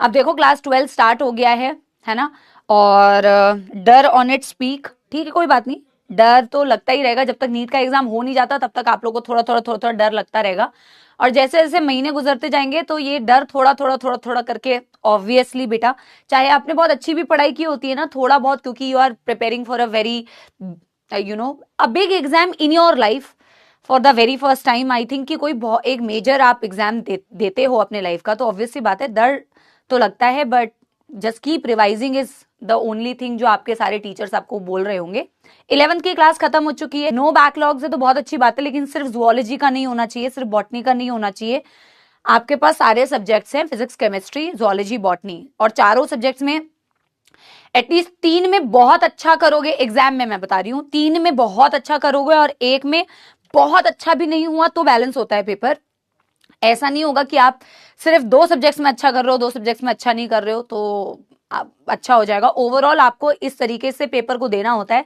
अब देखो class 12 start हो गया है ना, और डर ऑन इट्स पीक, ठीक है कोई बात नहीं, डर तो लगता ही रहेगा जब तक नीट का एग्जाम हो नहीं जाता, तब तक आप लोगों को थोड़ा डर लगता रहेगा। और जैसे जैसे महीने गुजरते जाएंगे तो ये डर थोड़ा करके ऑब्वियसली बेटा, चाहे आपने बहुत अच्छी भी पढ़ाई की होती है ना, थोड़ा बहुत, क्योंकि you are preparing for a very a big exam in your life for the very first time, I think कि कोई एक मेजर आप एग्जाम देते हो अपने लाइफ का, तो ऑब्वियसली बात है डर तो लगता है, but just keep revising is the only thing जो आपके सारे टीचर्स आपको बोल रहे होंगे। 11th की क्लास खत्म हो चुकी है, नो बैकलॉग्स है तो बहुत अच्छी बात है, लेकिन सिर्फ जुअलॉजी का नहीं होना चाहिए, सिर्फ बॉटनी का नहीं होना चाहिए। आपके पास सारे सब्जेक्ट्स हैं, फिजिक्स, केमिस्ट्री, जुअलॉजी, बॉटनी, और चारों सब्जेक्ट्स में एटलीस्ट 3 में बहुत अच्छा करोगे एग्जाम में, मैं बता रही हूँ 3 में बहुत अच्छा करोगे और 1 में बहुत अच्छा भी नहीं हुआ तो बैलेंस होता है पेपर। ऐसा नहीं होगा कि आप सिर्फ 2 सब्जेक्ट्स में अच्छा कर रहे हो, 2 सब्जेक्ट्स में अच्छा नहीं कर रहे हो तो अच्छा हो जाएगा। ओवरऑल आपको इस तरीके से पेपर को देना होता है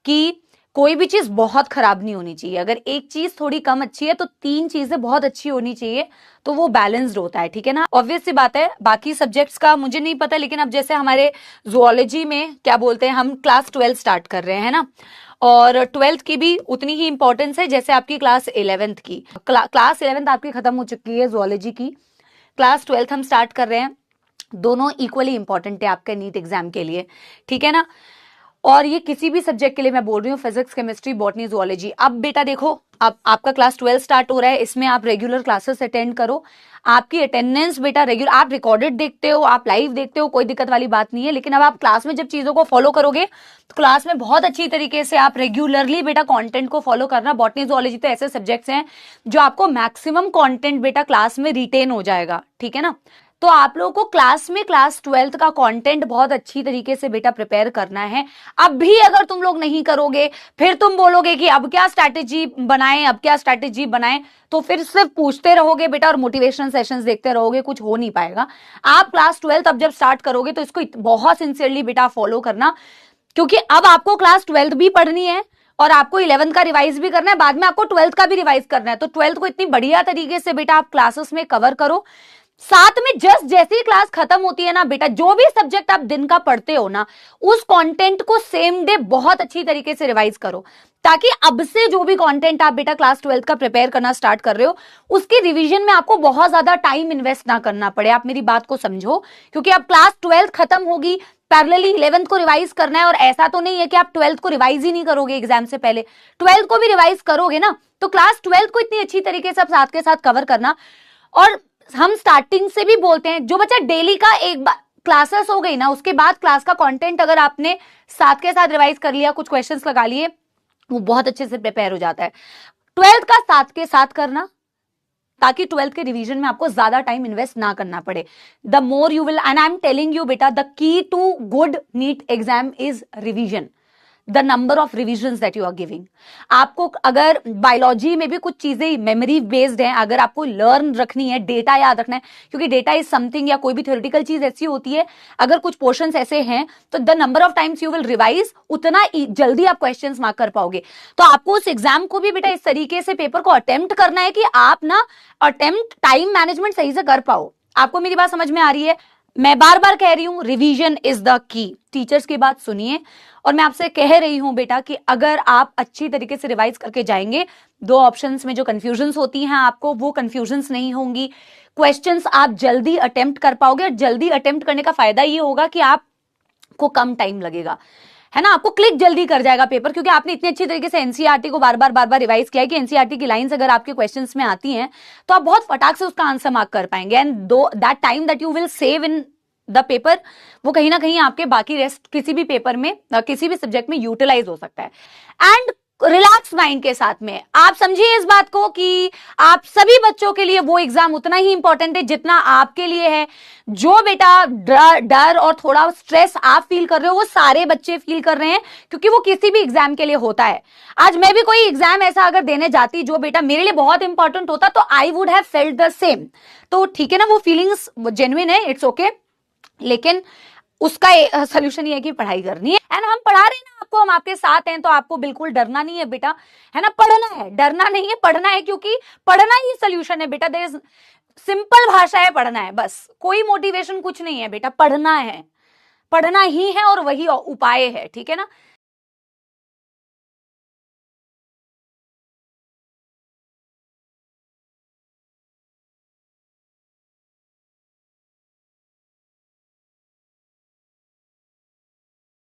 कि कोई भी चीज बहुत खराब नहीं होनी चाहिए, अगर एक चीज थोड़ी कम अच्छी है तो 3 चीजें बहुत अच्छी होनी चाहिए, तो वो बैलेंस्ड होता है, ठीक है ना। ऑब्वियस सी बात है, बाकी सब्जेक्ट्स का मुझे नहीं पता, लेकिन अब जैसे हमारे जुअलॉजी में क्या बोलते हैं, हम क्लास 12 स्टार्ट कर रहे हैं ना, और 12th की भी उतनी ही इंपॉर्टेंस है जैसे आपकी क्लास 11th की। क्लास 11th आपकी खत्म हो चुकी है जुअलॉजी की, क्लास 12th हम स्टार्ट कर रहे हैं, दोनों इक्वली इंपॉर्टेंट है आपके नीट एग्जाम के लिए, ठीक है ना। और ये किसी भी सब्जेक्ट के लिए मैं बोल रही हूँ, फिजिक्स, केमिस्ट्री, बॉटनी, जुअलॉजी। अब बेटा देखो, अब आपका क्लास 12 स्टार्ट हो रहा है, इसमें आप रेगुलर क्लासेस अटेंड करो, आपकी अटेंडेंस बेटा रेगुलर, आप रिकॉर्डेड देखते हो, आप लाइव देखते हो, कोई दिक्कत वाली बात नहीं है, लेकिन अब आप क्लास में जब चीजों को फॉलो करोगे तो क्लास में बहुत अच्छी तरीके से आप रेगुलरली बेटा कंटेंट को फॉलो करना। बॉटनी, जुअलॉजी तो ऐसे सब्जेक्ट्स हैं जो आपको मैक्सिमम कंटेंट बेटा क्लास में रिटेन हो जाएगा, ठीक है ना। तो आप लोगों को क्लास में क्लास 12th का कंटेंट बहुत अच्छी तरीके से बेटा प्रिपेयर करना है। अब भी अगर तुम लोग नहीं करोगे, फिर तुम बोलोगे कि अब क्या स्ट्रैटेजी बनाएं, अब क्या स्ट्रैटेजी बनाएं, तो फिर सिर्फ पूछते रहोगे बेटा और मोटिवेशनल सेशंस देखते रहोगे, कुछ हो नहीं पाएगा। आप क्लास 12th अब जब स्टार्ट करोगे तो इसको बहुत सिंसियरली बेटा फॉलो करना, क्योंकि अब आपको क्लास 12th भी पढ़नी है और आपको 11th का रिवाइज भी करना है, बाद में आपको 12th का भी रिवाइज करना है, तो 12th को इतनी बढ़िया तरीके से बेटा आप क्लासेस में कवर करो। साथ में जस्ट जैसी क्लास खत्म होती है ना बेटा, जो भी सब्जेक्ट आप दिन का पढ़ते हो ना, उस कंटेंट को सेम डे बहुत अच्छी तरीके से रिवाइज करो, ताकि अब से जो भी कंटेंट आप बेटा क्लास 12th का प्रिपेयर करना स्टार्ट कर रहे हो, उसके रिवीजन में आपको बहुत ज्यादा टाइम इन्वेस्ट ना करना पड़े। आप मेरी बात को समझो, क्योंकि अब क्लास 12th खत्म होगी, पैरेलली 11th को रिवाइज करना है, और ऐसा तो नहीं है कि आप 12th को रिवाइज ही नहीं करोगे एग्जाम से पहले, 12th को भी रिवाइज करोगे ना, तो क्लास 12th को इतनी अच्छी तरीके से साथ के साथ कवर करना। और हम स्टार्टिंग से भी बोलते हैं, जो बच्चा डेली का एक बार क्लासेस हो गई ना, उसके बाद क्लास का कंटेंट अगर आपने साथ के साथ रिवाइज कर लिया, कुछ क्वेश्चंस लगा लिए, वो बहुत अच्छे से प्रिपेयर हो जाता है। 12th का साथ के साथ करना, ताकि 12th के रिवीजन में आपको ज्यादा टाइम इन्वेस्ट ना करना पड़े। The more you will, and I am telling you बेटा, the key to good NEET exam is revision, the number of revisions that you are giving. आपको अगर बायोलॉजी में भी कुछ चीजें मेमोरी बेस्ड हैं, अगर आपको लर्न रखनी है, डेटा याद रखना है, क्योंकि डेटा इज समथिंग, या कोई भी थ्योरेटिकल चीज ऐसी होती है, अगर कुछ पोर्शंस ऐसे हैं तो the number of times you will revise, उतना जल्दी आप क्वेश्चंस मार्क कर पाओगे। तो आपको उस एग्जाम को भी बेटा इस तरीके से पेपर को अटेम्प्ट करना है कि आप ना अटेम्प्ट टाइम मैनेजमेंट सही से कर पाओ। आपको मेरी बात समझ में आ रही है? मैं बार बार कह रही हूं, revision is the key. Teachers की बात सुनिए, और मैं आपसे कह रही हूं बेटा कि अगर आप अच्छी तरीके से रिवाइज करके जाएंगे, 2 ऑप्शंस में जो कंफ्यूजन्स होती हैं आपको, वो कंफ्यूजन्स नहीं होंगी, क्वेश्चंस आप जल्दी अटेम्प्ट कर पाओगे, और जल्दी अटेम्प्ट करने का फायदा ये होगा कि आपको कम टाइम लगेगा, है ना, आपको क्लिक जल्दी कर जाएगा पेपर, क्योंकि आपने इतनी अच्छी तरीके से एनसीईआरटी को बार बार रिवाइज किया है कि एनसीईआरटी की लाइंस अगर आपके क्वेश्चंस में आती हैं तो आप बहुत फटाक से उसका आंसर मार्क कर पाएंगे, and that time that you will save in the paper, वो कहीं ना कहीं आपके बाकी रेस्ट किसी भी पेपर में, किसी भी सब्जेक्ट में यूटिलाइज हो सकता है। एंड रिलैक्स माइंड के साथ में आप समझिए इस बात को कि आप सभी बच्चों के लिए वो एग्जाम उतना ही इंपॉर्टेंट है जितना आपके लिए है। जो बेटा डर और थोड़ा स्ट्रेस आप फील कर रहे हो, वो सारे बच्चे फील कर रहे हैं, क्योंकि वो किसी भी एग्जाम के लिए होता है। आज मैं भी कोई एग्जाम ऐसा अगर देने जाती जो बेटा मेरे लिए बहुत इंपॉर्टेंट होता, तो I would have felt the same. तो ठीक है ना, वो फीलिंग्स जेन्युइन है, इट्स ओके, लेकिन उसका सोल्यूशन ये है कि पढ़ाई करनी है, एंड हम पढ़ा रहे हैं ना आपको, हम आपके साथ हैं, तो आपको बिल्कुल डरना नहीं है बेटा, है ना, पढ़ना है, डरना नहीं है, पढ़ना है, क्योंकि पढ़ना ही सोल्यूशन है बेटा। देयर इज सिंपल भाषा है, पढ़ना है बस, कोई मोटिवेशन कुछ नहीं है बेटा, पढ़ना है, पढ़ना ही है और वही उपाय है, ठीक है ना।